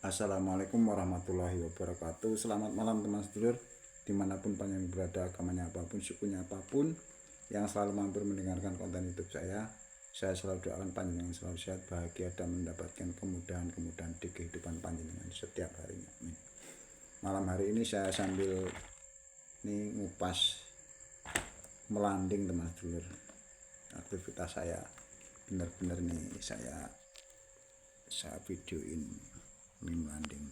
Assalamualaikum warahmatullahi wabarakatuh. Selamat malam teman sedulur, dimanapun panjang berada, agamanya apapun, sukunya apapun, yang selalu mampir mendengarkan konten YouTube saya selalu doakan panjenengan selalu sehat, bahagia, dan mendapatkan kemudahan-kemudahan di kehidupan panjenengan setiap harinya. Amin. Malam hari ini saya sambil ngupas melanding teman sedulur. Aktivitas saya benar-benar saya videoin ini melanding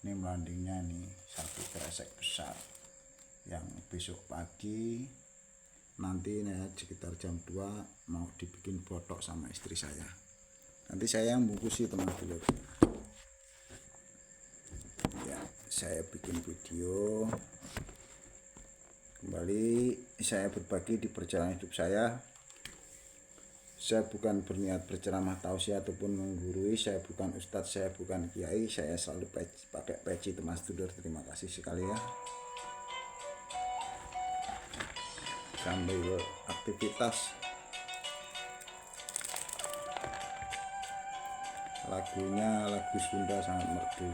ini melandingnya satu kresek besar yang besok pagi nanti sekitar jam 2 mau dibikin botok sama istri saya. Nanti saya yang bungkusi teman dulur ya. Saya bikin video kembali, saya berbagi di perjalanan hidup saya. Saya bukan berniat berceramah tausiah ataupun menggurui, saya bukan ustadz, saya bukan kiai, saya selalu pakai peci teman sedulur. Terima kasih sekali ya. Sambil aktivitas, lagunya lagu Sunda sangat merdu.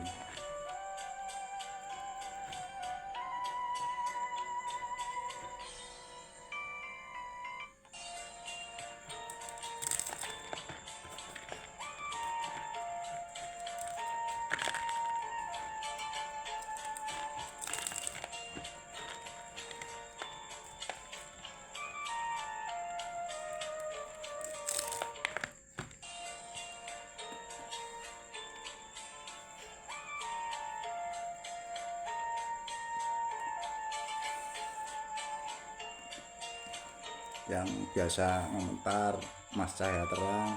Yang biasa komentar Mas Cahaya Terang,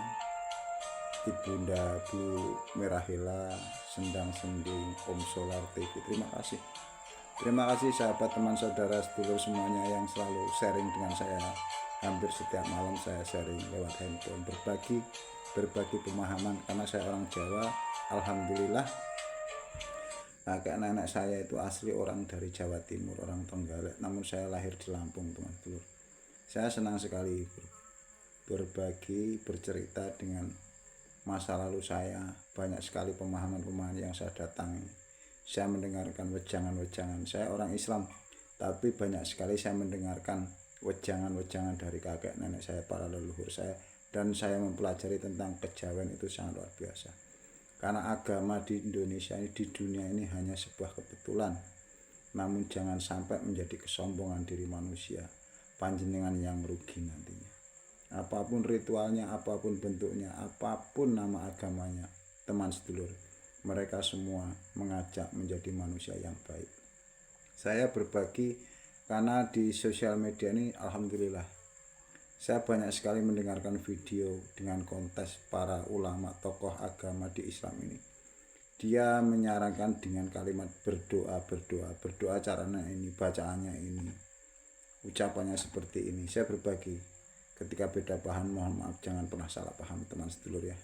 Ibunda Bu Merahila, Sendang Sending, Om Solar TV. Terima kasih sahabat, teman, saudara, sedulur semuanya yang selalu sharing dengan saya. Hampir setiap malam saya sharing lewat handphone, berbagi pemahaman, karena saya orang Jawa. Alhamdulillah kakek nenek saya itu asli orang dari Jawa Timur, orang Trenggalek, namun saya lahir di Lampung teman sedulur. Saya senang sekali berbagi, bercerita dengan masa lalu saya. Banyak sekali pemahaman-pemahaman yang saya datangi. Saya mendengarkan wejangan-wejangan. Saya orang Islam, tapi banyak sekali saya mendengarkan wejangan-wejangan dari kakek nenek saya, para leluhur saya. Dan saya mempelajari tentang kejawen itu sangat luar biasa. Karena agama di Indonesia ini, di dunia ini hanya sebuah kebetulan. Namun jangan sampai menjadi kesombongan diri manusia. Panjenengan yang rugi nantinya. Apapun ritualnya, apapun bentuknya, apapun nama agamanya, teman sedulur, mereka semua mengajak menjadi manusia yang baik. Saya berbagi karena di sosial media ini alhamdulillah saya banyak sekali mendengarkan video dengan kontes para ulama tokoh agama di Islam ini. Dia menyarankan dengan kalimat berdoa caranya ini, bacaannya ini, ucapannya seperti ini. Saya berbagi. Ketika beda bahan, mohon maaf, jangan pernah salah paham teman sedulur ya.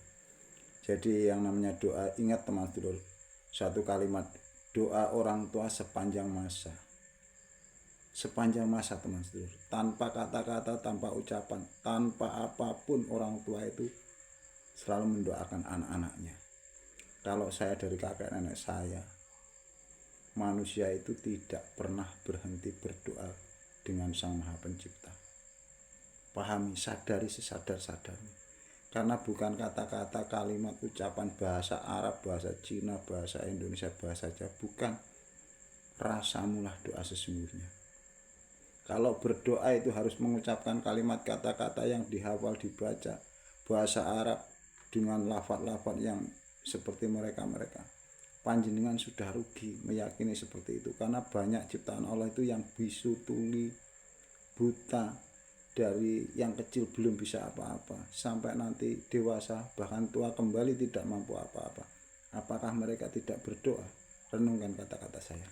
Jadi yang namanya doa, ingat teman sedulur, satu kalimat, doa orang tua sepanjang masa teman sedulur, tanpa kata-kata, tanpa ucapan, tanpa apapun, orang tua itu selalu mendoakan anak-anaknya. Kalau saya dari kakek nenek saya, manusia itu tidak pernah berhenti berdoa dengan Sang Maha Pencipta. Pahami, sadari sesadar-sadarnya. Karena bukan kata-kata, kalimat, ucapan, bahasa Arab, bahasa Cina, bahasa Indonesia, bahasa Jawa, bukan. Rasamulah doa sesungguhnya. Kalau berdoa itu harus mengucapkan kalimat, kata-kata yang dihafal, dibaca, bahasa Arab dengan lafaz-lafaz yang seperti mereka-mereka. Panjenengan sudah rugi meyakini seperti itu, karena banyak ciptaan Allah itu yang bisu, tuli, buta, dari yang kecil belum bisa apa-apa sampai nanti dewasa bahkan tua kembali tidak mampu apa-apa. Apakah mereka tidak berdoa? Renungkan kata-kata saya.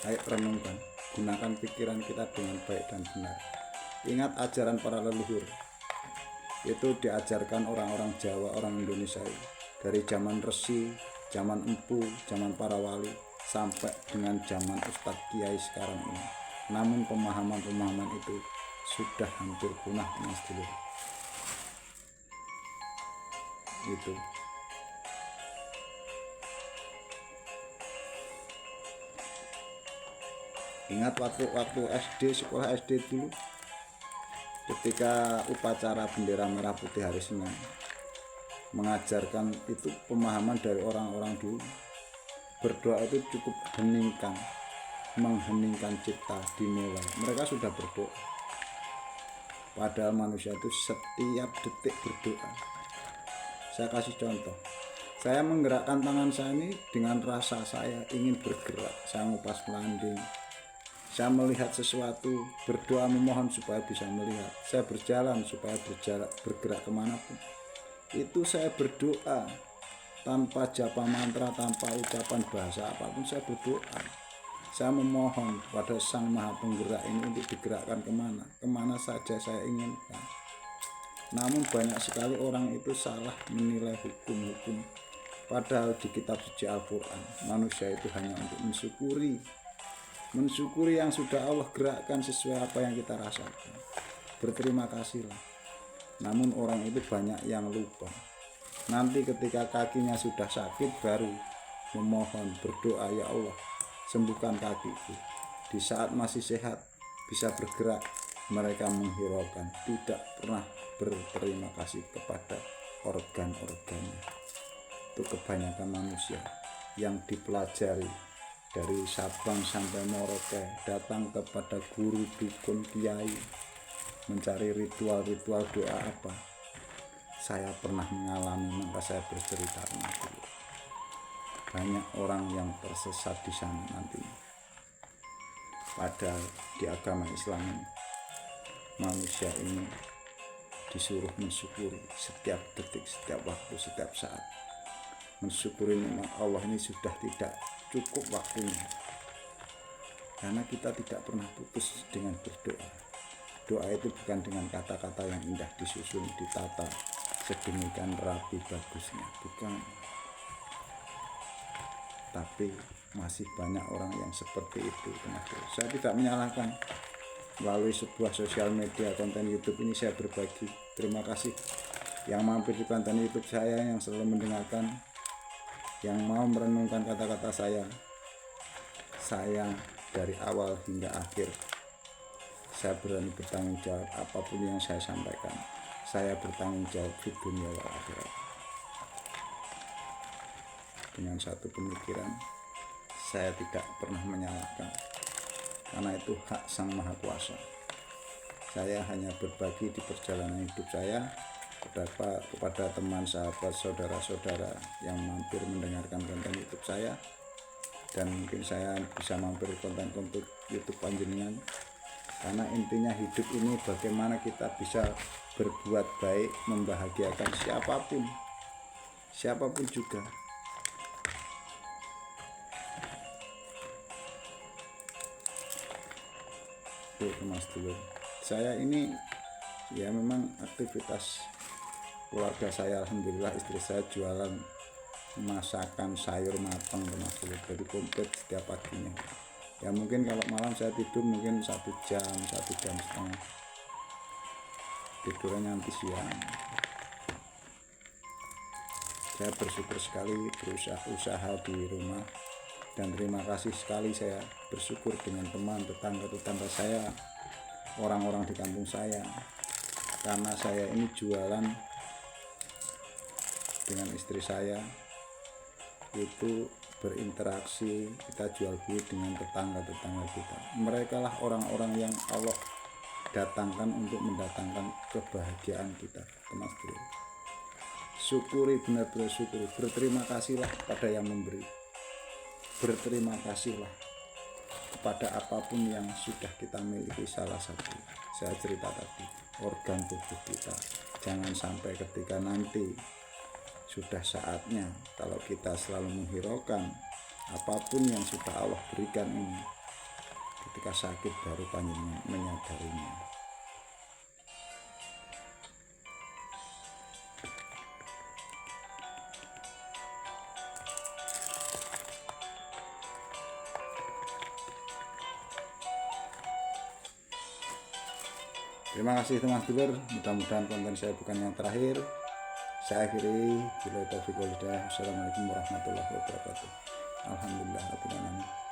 Ayo renungkan, gunakan pikiran kita dengan baik dan benar. Ingat ajaran para leluhur, itu diajarkan orang-orang Jawa, orang Indonesia, dari zaman resi, zaman empu, zaman para wali, sampai dengan zaman Ustadz Kiai sekarang ini. Namun pemahaman-pemahaman itu sudah hampir punah, Mas Dulur. Itu ingat waktu SD, sekolah SD dulu, ketika upacara bendera merah putih hari Senin, mengajarkan itu pemahaman dari orang-orang dulu. Berdoa itu cukup mengheningkan cipta dimulai. Mereka sudah berdoa, padahal manusia itu setiap detik berdoa. Saya kasih contoh, saya menggerakkan tangan saya ini dengan rasa saya ingin bergerak. Saya ngupas melanding, saya melihat sesuatu, berdoa memohon supaya bisa melihat. Saya berjalan supaya bergerak kemanapun. Itu saya berdoa tanpa japa mantra, tanpa ucapan bahasa apapun. Saya berdoa, saya memohon pada Sang Maha Penggerak ini untuk digerakkan kemana saja saya inginkan. Namun banyak sekali orang itu salah menilai hukum-hukum. Padahal di kitab suci Al-Quran, manusia itu hanya untuk mensyukuri yang sudah Allah gerakkan sesuai apa yang kita rasakan. Berterima kasihlah. Namun orang itu banyak yang lupa. Nanti ketika kakinya sudah sakit baru memohon, berdoa, ya Allah sembuhkan kakiku. Di saat masih sehat bisa bergerak, mereka menghiraukan, tidak pernah berterima kasih kepada organ-organnya. Itu kebanyakan manusia yang dipelajari dari Sabang sampai Merauke, datang kepada guru, dukun, kiai, mencari ritual-ritual doa apa. Saya pernah mengalami, maka saya bercerita dulu. Banyak orang yang tersesat di sana nantinya. Padahal di agama Islam ini, manusia ini disuruh mensyukuri setiap detik, setiap waktu, setiap saat. Mensyukuri nikmat Allah ini sudah tidak cukup waktunya, karena kita tidak pernah putus dengan berdoa. Doa itu bukan dengan kata-kata yang indah disusun, ditata sedemikian rapi bagusnya, bukan. Tapi masih banyak orang yang seperti itu, teman-teman. Saya tidak menyalahkan. Melalui sebuah sosial media, konten YouTube ini saya berbagi. Terima kasih yang mampir di konten YouTube saya, yang selalu mendengarkan, yang mau merenungkan kata-kata saya. Saya dari awal hingga akhir, saya berani bertanggung jawab apapun yang saya sampaikan. Saya bertanggung jawab di dunia wal akhirat. Dengan satu pemikiran, saya tidak pernah menyalahkan, karena itu hak Sang Maha Kuasa. Saya hanya berbagi di perjalanan hidup saya kepada teman, sahabat, saudara-saudara yang mampir mendengarkan konten YouTube saya, dan mungkin saya bisa mampir konten-konten YouTube panjenengan. Karena intinya hidup ini bagaimana kita bisa berbuat baik, membahagiakan siapapun juga. Mas Dulur, saya ini ya memang aktivitas keluarga saya, alhamdulillah istri saya jualan masakan sayur matang, Mas Dulur, jadi komplit setiap paginya. Ya mungkin kalau malam saya tidur mungkin 1 jam, 1 jam setengah, tidurnya nanti siang. Saya bersyukur sekali berusaha di rumah, dan terima kasih sekali saya bersyukur dengan teman, tetangga saya, orang-orang di kampung saya. Karena saya ini jualan dengan istri saya, itu berinteraksi, kita jual beli dengan tetangga-tetangga kita. Mereka lah orang-orang yang Allah datangkan untuk mendatangkan kebahagiaan kita, teman-teman. Syukuri, benar-benar syukuri, berterima kasihlah pada yang memberi. Berterima kasihlah kepada apapun yang sudah kita miliki. Salah satu saya cerita tadi, organ tubuh kita. Jangan sampai ketika nanti sudah saatnya, kalau kita selalu menghiraukan apapun yang sudah Allah berikan ini, ketika sakit baru panjenengan menyadarinya. Terima kasih teman dulur, mudah-mudahan konten saya bukan yang terakhir. Saya akhiri, bila taufiq wal hidayah. Wassalamualaikum warahmatullahi wabarakatuh. Alhamdulillah rabbil alamin.